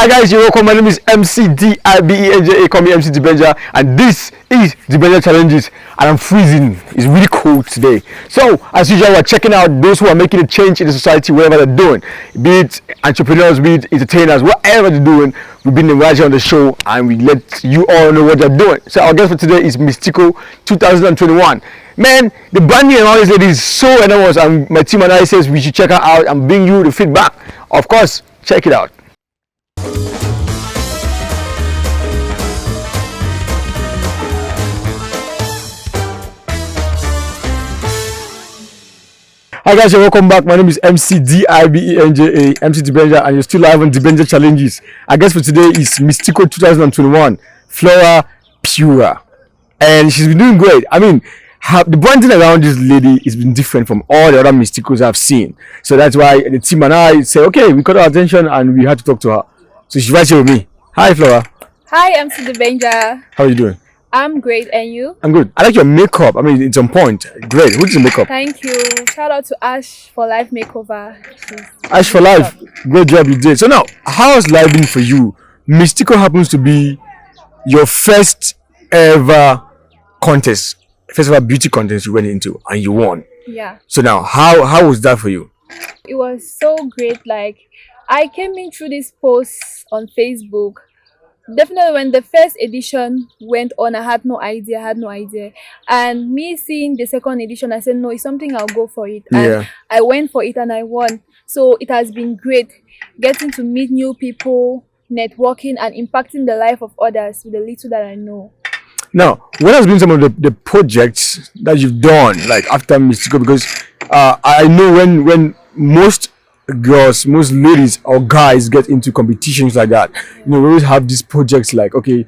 Hi guys, you're welcome. My name is MC Dibenja, call me MC Dibenja, and this is Dibenja Challenges, and I'm freezing. It's really cold today. So, as usual, we're checking out those who are making a change in the society, whatever they're doing, be it entrepreneurs, be it entertainers, whatever they're doing. We've been invited on the show, and we let you all know what they're doing. So, our guest for today is Miss Tiko 2021. Man, the branding and all this lady is so enormous, and my team and I says we should check her out and bring you the feedback. Of course, check it out. Hi guys, and welcome back. My name is MC Dibenja, MC Dibenja, and you're still live on Dibenja Challenges. Our guest for today is Miss Tiko 2021, Flora Puira, and she's been doing great. I mean, the branding around this lady has been different from all the other Miss Tikos I've seen. So that's why the team and I say, okay, we got her attention and we had to talk to her. So she's right here with me. Hi, Flora. Hi, MC Dibenja. How are you doing? I'm great, and you? I'm good. I like your makeup. I mean, it's on point. Great. Who's the makeup? Thank you. Shout out to Ash for Life Makeover. Ash for Life. Great job you did. So now, how has life been for you? Miss Tiko happens to be your first ever contest, first ever beauty contest you went into, and you won. Yeah. So now, how was that for you? It was so great. Like, I came in through this post on Facebook. Definitely when the first edition went on, I had no idea. And me seeing the second edition, I said, no, it's something, I'll go for it. And I went for it and I won. So it has been great getting to meet new people, networking and impacting the life of others with the little that I know. Now, what has been some of the projects that you've done, like after Miss Tiko? Because I know when most girls, most ladies or guys get into competitions like that, you know, we always have these projects like, okay,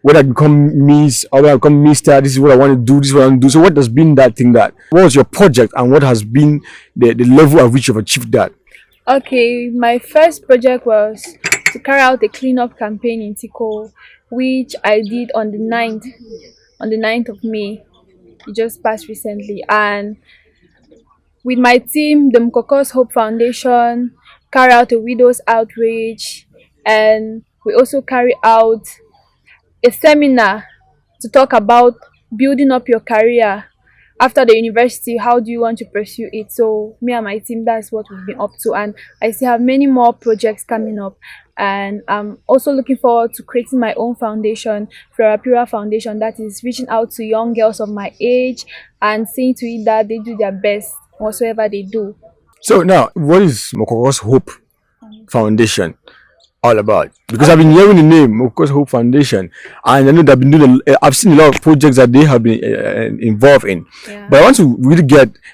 when I become Miss or when I become Mister, this is what I want to do, this is what I want to do. So what has been that thing what was your project and what has been the level at which you've achieved that? Okay, my first project was to carry out a cleanup campaign in Tiko, which I did on the 9th of May. It just passed recently, and with my team, the Mkoko's Hope Foundation, carry out a widow's outreach, and we also carry out a seminar to talk about building up your career after the university. How do you want to pursue it? So me and my team, that's what we've been up to, and I still have many more projects coming up. And I'm also looking forward to creating my own foundation, Flora Puira Foundation, that is reaching out to young girls of my age and seeing to it that they do their best whatsoever they do. So now, what is Mokoko's Hope Foundation all about? Because I've been hearing the name Mokoko's Hope Foundation, and I know they've been doing. I've seen a lot of projects that they have been involved in. Yeah. But I want to really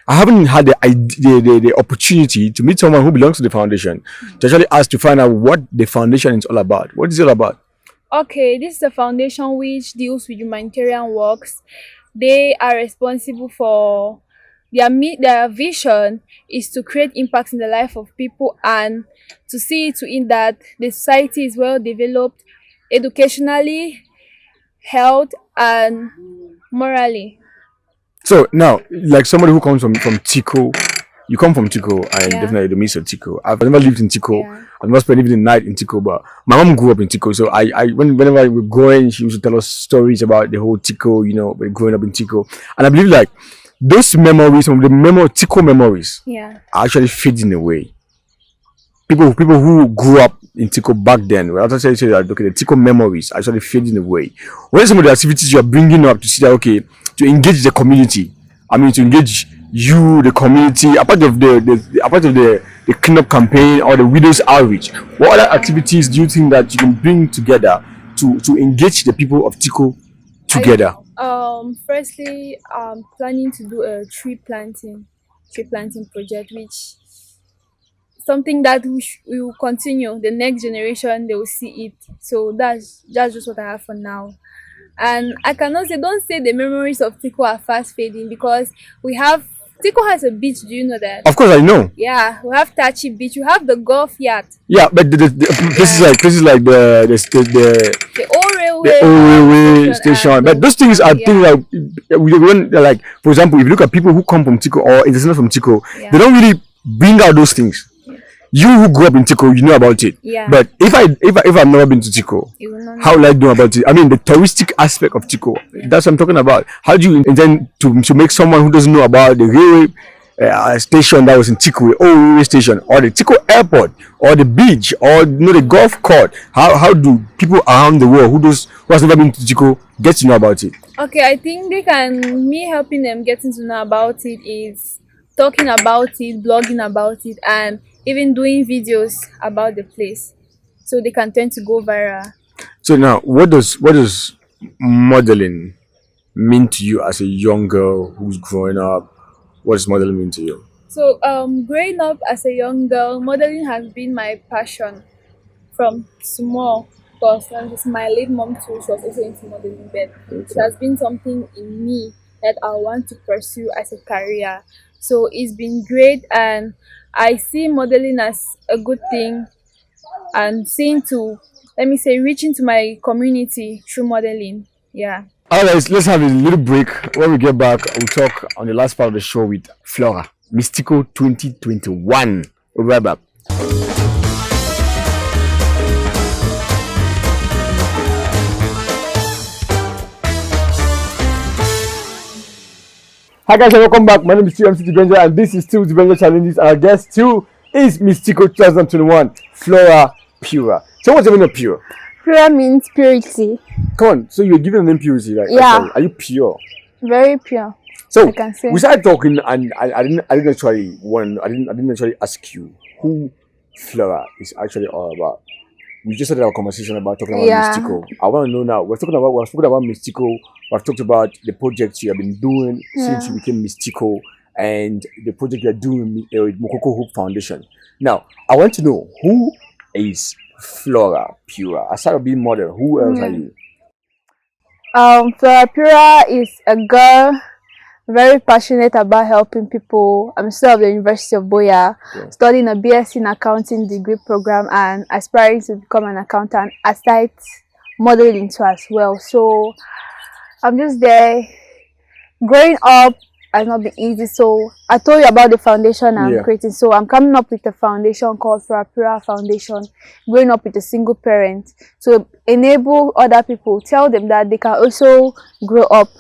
I haven't had the opportunity to meet someone who belongs to the foundation to actually ask to find out what the foundation is all about. What is it all about? Okay, this is a foundation which deals with humanitarian works. They are responsible for their vision is to create impacts in the life of people and to see to it that the society is well developed educationally, health and morally. So now, like somebody who comes from Tiko, you come from Tiko, and definitely the Miss Tiko. I've never lived in Tiko. I've never spent even the night in Tiko, but my mom grew up in Tiko. So whenever we were growing, she used to tell us stories about the whole Tiko, you know, growing up in Tiko. And I believe like those memories, some of the Tiko memories, are actually fading away. People who grew up in Tiko back then, well, I say that okay, the Tiko memories are actually fading away. What are some of the activities you are bringing up to see that okay, to engage the community? I mean, to engage you, the community, apart of the cleanup campaign or the widows outreach. What other activities do you think that you can bring together to engage the people of Tiko together? Firstly, I'm planning to do a tree planting project, which something that we will continue. The next generation, they will see it. So that's just what I have for now. And I cannot say, don't say the memories of Tiko are fast fading, because Tiko has a beach. Do you know that? Of course, I know. Yeah, we have Tachi Beach. We have the golf yacht. Yeah, but the places like the old railway station. But those things are things like for example, if you look at people who come from Tiko or international from Tiko, they don't really bring out those things. You who grew up in Tiko, you know about it. Yeah. But if I've never been to Tiko, You will not how will I know about it? I mean, the touristic aspect of Tiko. That's what I'm talking about. How do you intend to make someone who doesn't know about the railway station that was in Tiko, old railway station, or the Tiko airport, or the beach, or the golf court? How do people around the world who has never been to Tiko get to know about it? Okay, I think me helping them getting to know about it is talking about it, blogging about it, and even doing videos about the place, so they can tend to go viral. So now, what does modeling mean to you as a young girl who's growing up? What does modeling mean to you? So, growing up as a young girl, modeling has been my passion from small. Because my late mom too, she was also into modeling, but it has been something in me that I want to pursue as a career. So it's been great, and I see modeling as a good thing, and seeing to, let me say, reaching to my community through modeling. Yeah. Alright, let's have a little break. When we get back, we'll talk on the last part of the show with Flora. Miss Tiko 2021. We'll be right back. Hi guys, and welcome back. My name is MC Dibenja, and this is still Dibenja Challenges. Our guest too is Miss Tiko 2021, Flora Puira. So what's the meaning of pure? Pure means purity. Come on, so you're giving an name purity, right? Yeah. Actually. Are you pure? Very pure. So I can say. we started talking, and I didn't actually ask you who Flora is actually all about. We just started our conversation about talking about Yeah. Miss Tiko. I want to know now. We've spoken about Miss Tiko. We've talked about the projects you have been doing since you became Miss Tiko, and the project you are doing with Mokoko Hope Foundation. Now, I want to know who is Flora Puira. Aside of being model, who else are you? Flora Puira is a girl very passionate about helping people. I'm still at the University of Boya, studying a BSc in accounting degree program and aspiring to become an accountant aside modeling too as well. So I'm just there. Growing up has not been easy, so I told you about the foundation I'm creating. So I'm coming up with a foundation called Flora Puira Foundation, growing up with a single parent, to enable other people, tell them that they can also grow up.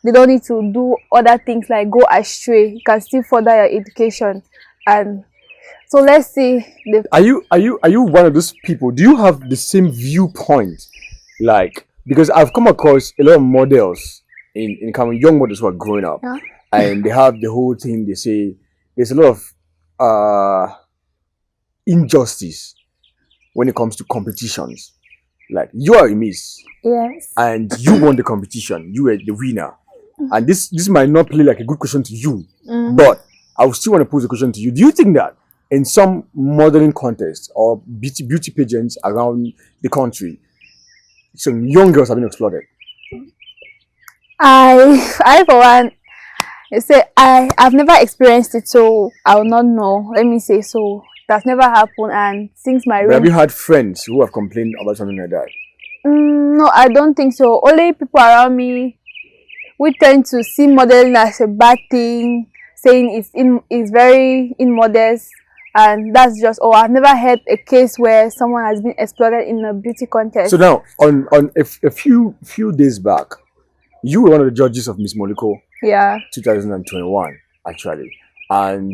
They don't need to do other things like go astray. You can still further your education. And so let's see. Are you one of those people? Do you have the same viewpoint? Like, because I've come across a lot of models in coming young models who are growing up, and they have the whole thing. They say there's a lot of injustice when it comes to competitions. Like, you are a miss, and you won the competition. You were the winner. And this might not play like a good question to you, but I still want to pose a question to you. Do you think that in some modeling contests or beauty pageants around the country, some young girls have been exploited? I for one, say I've never experienced it, so I will not know. Let me say so. That's never happened, and since my Have you had friends who have complained about something like that? No, I don't think so. Only people around me, we tend to see modeling as a bad thing, saying it's very immodest, and that's just all. I've never had a case where someone has been exploited in a beauty contest. So now, on a few days back, you were one of the judges of Miss Moliko 2021, actually, and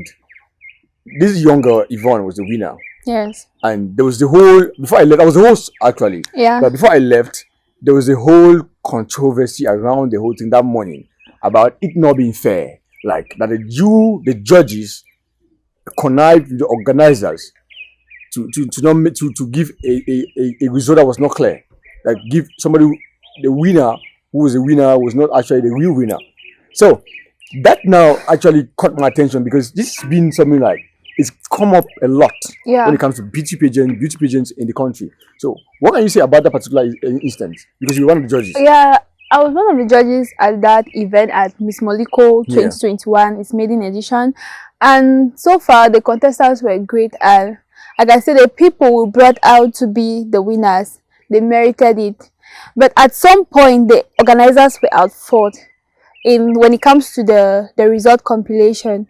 this young girl Yvonne was the winner. Yes. And there was the whole, before I left, I was the host actually. Yeah. But before I left, there was a whole controversy around the whole thing that morning about it not being fair. Like that the judges connived with the organizers to give a result that was not clear. Like give somebody the winner who was the winner was not actually the real winner. So that now actually caught my attention because this has been something like it's come up a lot when it comes to beauty pageants in the country. So what can you say about that particular instance? Because you were one of the judges. Yeah, I was one of the judges at that event at Miss Moliko 2021. It's maiden edition. And so far the contestants were great, and like I said, the people we brought out to be the winners, they merited it. But at some point the organizers were at fault when it comes to the result compilation.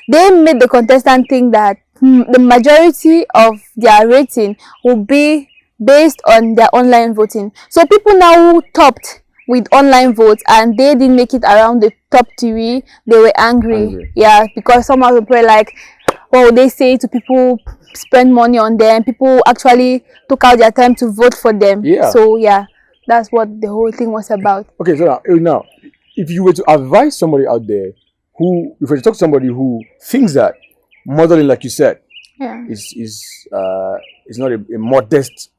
They made the contestant think that the majority of their rating will be based on their online voting. So people now who topped with online votes and they didn't make it around the top 3, they were angry. Yeah, because some of the people were like, what would they say to people spend money on them? People actually took out their time to vote for them. Yeah. So yeah, that's what the whole thing was about. Okay, so now, if you were to advise somebody out there if you were to talk to somebody who thinks that modeling, like you said, is not a modest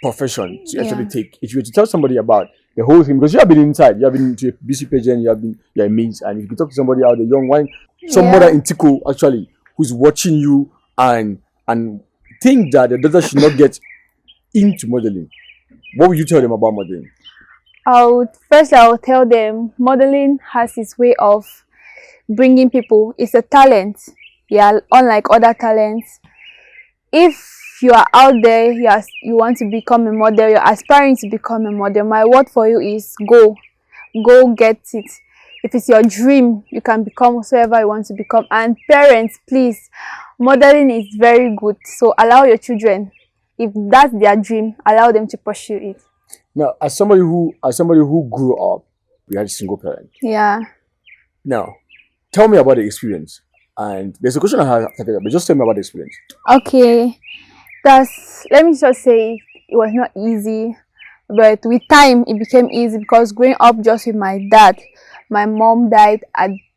profession to actually take. If you were to tell somebody about the whole thing, because you have been inside, you have been to a BC pageant, you're a mates, and if you could talk to somebody out there, young one, some mother in Tiko actually who's watching you and think that the daughter should not get into modeling, what would you tell them about modeling? I would tell them modeling has its way of bringing people. It's a talent, unlike other talents. If you are out there, you want to become a model, you're aspiring to become a model, my word for you is go get it. If it's your dream, you can become whatsoever you want to become. And parents, please, modeling is very good, so allow your children, if that's their dream, allow them to pursue it. Now, as somebody who grew up, we had a single parent. Yeah. Now, tell me about the experience. And there's a question I have, but just tell me about the experience. Okay. Let me just say, it was not easy, but with time it became easy, because growing up just with my dad, my mom died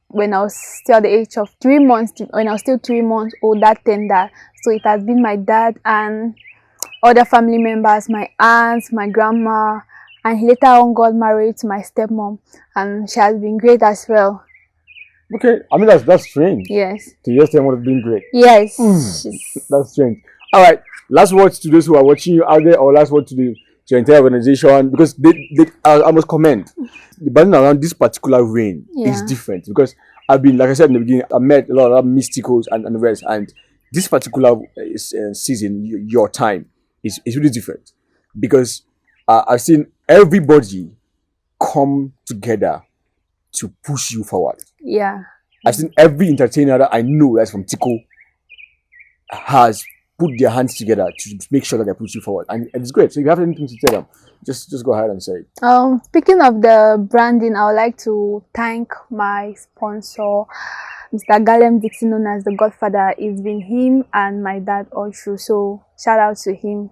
when I was still at the age of 3 months, when I was still 3 months old, that tender. So it has been my dad and other family members, my aunts, my grandma, and he later on got married to my stepmom, and she has been great as well. Okay, I mean that's strange. Yes. To your stepmom has been great. Yes. That's strange. All right, last words to those who are watching you out there, or last word to your entire organization, because I must comment, the burden around this particular reign is different, because like I said in the beginning, I met a lot of Miss Tikos and the rest, and this particular season, your time is really different, because I've seen everybody come together to push you forward. Yeah. I've seen every entertainer that I know that's from Tiko has put their hands together to make sure that they push you forward, and it's great. So if you have anything to tell them, just go ahead and say it. Speaking of the branding, I would like to thank my sponsor, Mr. Galem Dixon, known as the Godfather. It's been him and my dad all through, so shout out to him.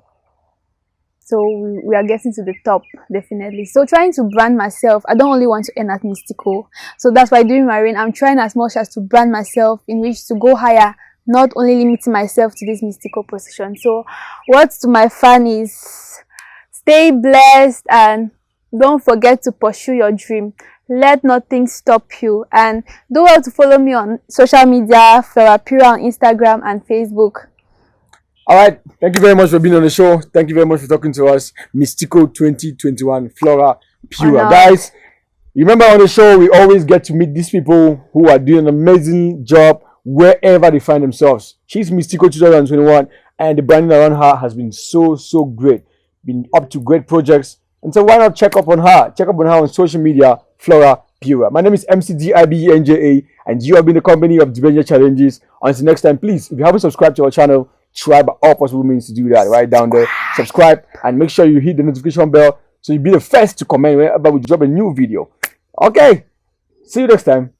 So we are getting to the top, definitely. So trying to brand myself, I don't only want to end at Miss Tiko. So that's why during my reign, I'm trying as much as to brand myself, in which to go higher, not only limiting myself to this Miss Tiko position. So words to my fan is, stay blessed and don't forget to pursue your dream. Let nothing stop you, and do well to follow me on social media, Flora Puira on Instagram and Facebook. All right, thank you very much for being on the show. Thank you very much for talking to us. Miss Tiko 2021, Flora Puira. Guys, remember on the show, we always get to meet these people who are doing an amazing job wherever they find themselves. She's Miss Tiko 2021, and the branding around her has been so great. Been up to great projects. And so why not check up on her? Check up on her on social media, Flora Puira. My name is MCDIBENJA, and you have been the company of Dibenja Challenges. Until next time, please, if you haven't subscribed to our channel, try by all possible means to do that right down there. Subscribe and make sure you hit the notification bell so you'll be the first to comment whenever we drop a new video. Okay, see you next time.